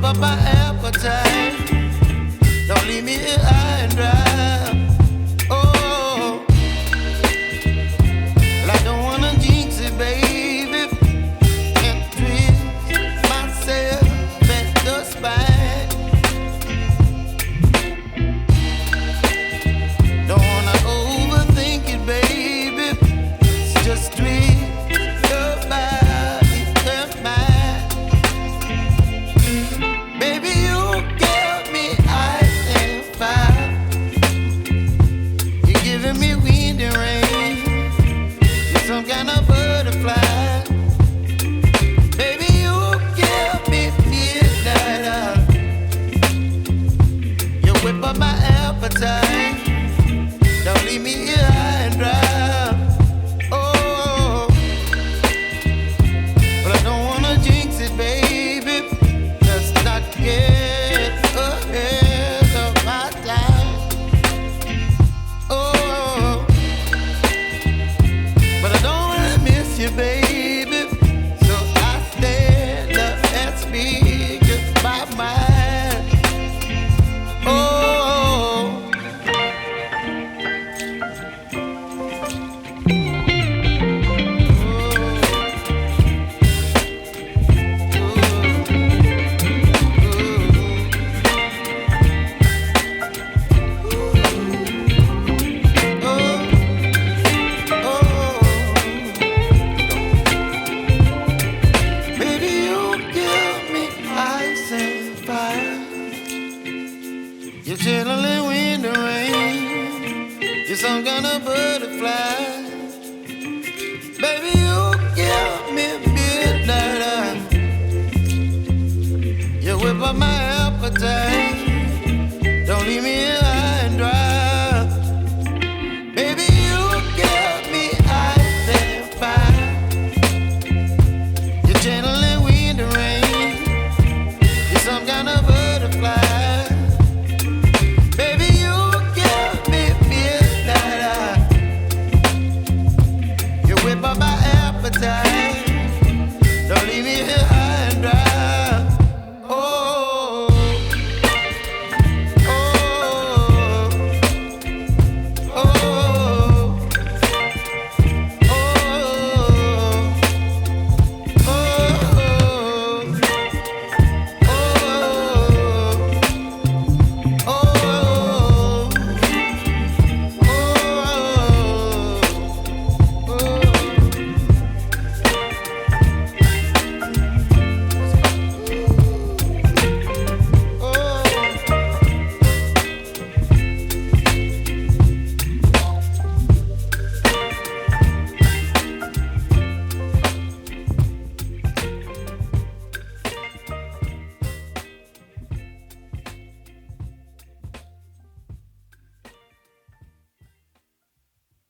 up my appetite. Don't leave me here high and dry. Oh, well, I don't wanna jinx it, baby, and twist myself at the spine. Don't wanna overthink it, baby. It's just twist your body and mine. Baby, you give me ice and fire. You're giving me wind and rain. You're some kind of butterfly. Baby, you give me midnight. You whip up my appetite. Don't leave me here high and dry. Oh, but I don't wanna jinx it, baby. Let's not get ahead of my time. Oh, but I don't wanna miss you, baby. So I stand up and speak just my mind. Oh. Baby, you give me ice and fire. You're chilling wind and rain. You're some kind of butterfly. Baby, you give me midnight. You whip up my appetite.